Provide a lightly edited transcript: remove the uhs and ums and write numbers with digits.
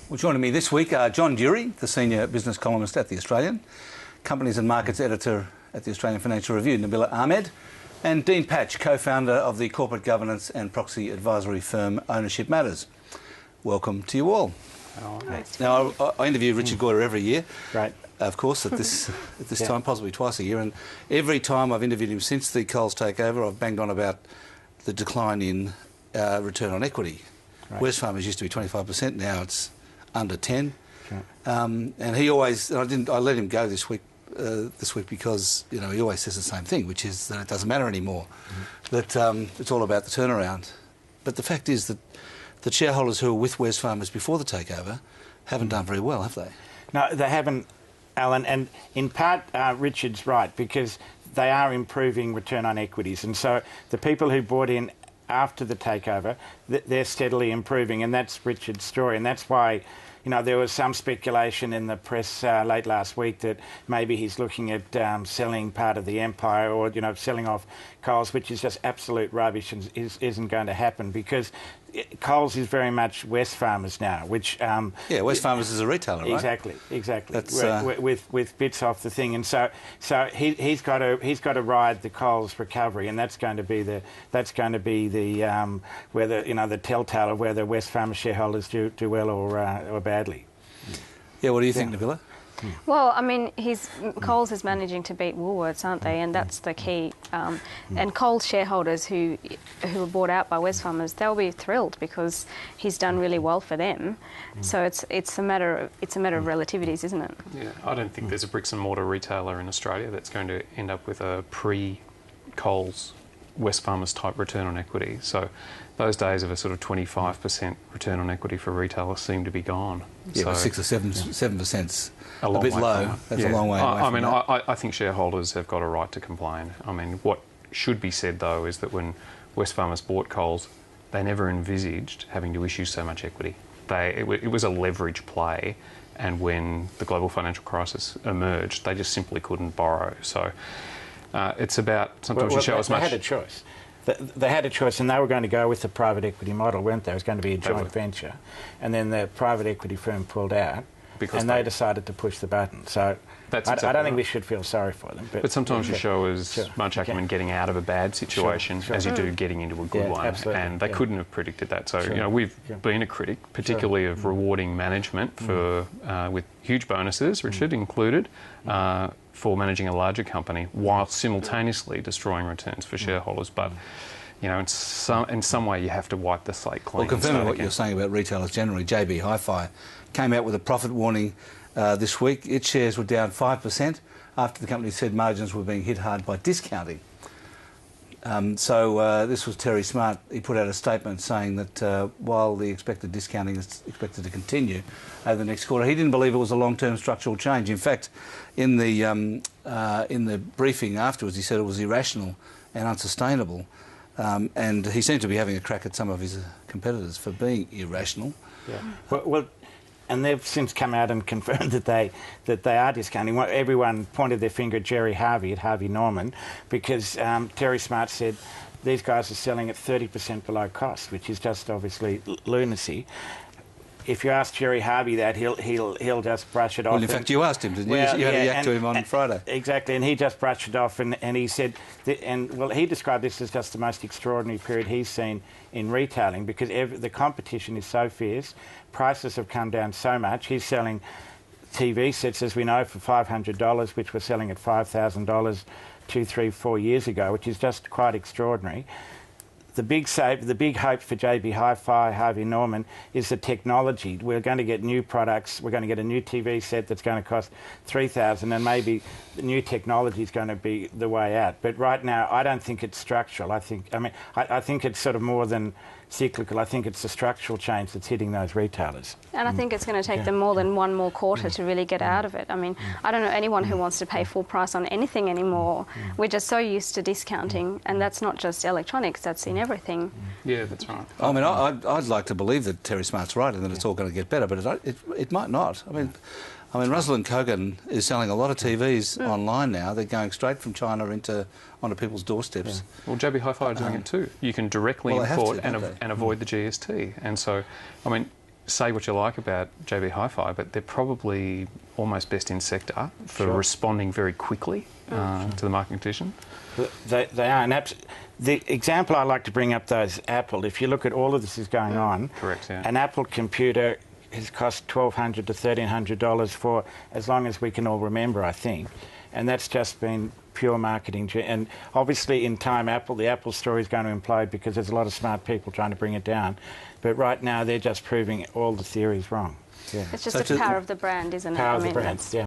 Well, joining me this week are John Durie, the senior business columnist at The Australian, companies and markets editor at the Australian Financial Review, Nabila Ahmed, and Dean Patch, co-founder of the corporate governance and proxy advisory firm Ownership Matters. Welcome to you all. Oh, nice. Now, I interview Richard Goyder every year. Right. Of course, at this time, possibly twice a year, and every time I've interviewed him since the Coles takeover, I've banged on about the decline in return on equity. Right. Wesfarmers used to be 25%, now it's under 10. Okay. And he always, I let him go this week because he always says the same thing, which is that it doesn't matter anymore, that it's all about the turnaround. But the fact is that the shareholders who were with Wesfarmers before the takeover haven't done very well, have they? No, they haven't, Alan, and in part Richard's right, because they are improving return on equities, and so the people who bought in after the takeover, they're steadily improving, and that's Richard's story, and that's why there was some speculation in the press late last week that maybe he's looking at selling part of the empire or selling off Coles, which is just absolute rubbish and isn't going to happen, because Coles is very much Wesfarmers now, which Wesfarmers is a retailer, right? Exactly. That's, with bits off the thing, and so he's got to ride the Coles recovery, and that's going to be the whether the telltale of whether Wesfarmers shareholders do well or badly. Yeah, what do you think, Nabila? Well, I mean, Coles is managing to beat Woolworths, aren't they? And that's the key. And Coles shareholders who were bought out by Wesfarmers, they'll be thrilled because he's done really well for them. So it's a matter of relativities, isn't it? Yeah, I don't think there's a bricks and mortar retailer in Australia that's going to end up with a pre-Coles Wesfarmers type return on equity. So those days of a sort of 25% return on equity for retailers seem to be gone. Yeah, but 6 or 7%'s a bit low. That's a long way away from that. I think shareholders have got a right to complain. I mean, what should be said, though, is that when Wesfarmers bought Coles, they never envisaged having to issue so much equity. It was a leverage play, and when the global financial crisis emerged, they just simply couldn't borrow. So it's about sometimes you show as much... They had a choice. They had a choice, and they were going to go with the private equity model, weren't they? It was going to be a joint venture. And then the private equity firm pulled out, and they decided to push the button. So I don't think we should feel sorry for them. But sometimes you show as much acumen getting out of a bad situation as you do getting into a good one. Absolutely. And they couldn't have predicted that. So, we've been a critic, particularly of rewarding management for with huge bonuses, Richard included, for managing a larger company while simultaneously destroying returns for shareholders. But in some way you have to wipe the slate clean. Well, confirming what you're saying about retailers generally, JB Hi-Fi came out with a profit warning this week. Its shares were down 5% after the company said margins were being hit hard by discounting. This was Terry Smart. He put out a statement saying that while the expected discounting is expected to continue over the next quarter, he didn't believe it was a long-term structural change. In fact, in the briefing afterwards, he said it was irrational and unsustainable. And he seemed to be having a crack at some of his competitors for being irrational. Yeah. Well, and they've since come out and confirmed that they are discounting. Everyone pointed their finger at Gerry Harvey, at Harvey Norman, because Terry Smart said these guys are selling at 30% below cost, which is just obviously lunacy. If you ask Gerry Harvey that, he'll just brush it off. Well, in fact, you asked him, didn't you? You had a yak to him on Friday. Exactly, and he just brushed it off, and he said, he described this as just the most extraordinary period he's seen in retailing, because the competition is so fierce, prices have come down so much. He's selling TV sets, as we know, for $500, which we're selling at $5,000 2, 3, 4 years ago, which is just quite extraordinary. The big hope for JB Hi-Fi, Harvey Norman, is the technology. We're going to get new products. We're going to get a new TV set that's going to cost $3,000, and maybe the new technology is going to be the way out. But right now, I don't think it's structural. I think it's sort of more than cyclical. I think it's the structural change that's hitting those retailers. And I think it's going to take them more than one more quarter to really get out of it. I mean, I don't know anyone who wants to pay full price on anything anymore. We're just so used to discounting, and that's not just electronics, that's in everything. Yeah, that's right. I mean, I'd like to believe that Terry Smart's right and that it's all going to get better, but it might not. I mean, Russell and Kogan is selling a lot of TVs online now. They're going straight from China onto people's doorsteps. Yeah. Well, JB Hi-Fi are doing it too. You can directly import and avoid the GST. And so, I mean, say what you like about JB Hi-Fi, but they're probably almost best in sector for responding very quickly to the market condition. They are. And the example I like to bring up, though, is Apple. If you look at all of this is going on, Correct, yeah. an Apple computer has cost $1,200 to $1,300 for as long as we can all remember, I think. And that's just been pure marketing. And obviously, in time, the Apple story is going to implode because there's a lot of smart people trying to bring it down. But right now, they're just proving all the theories wrong. Yeah. It's just the power of the brand, isn't it? Power of the brand, that's yeah.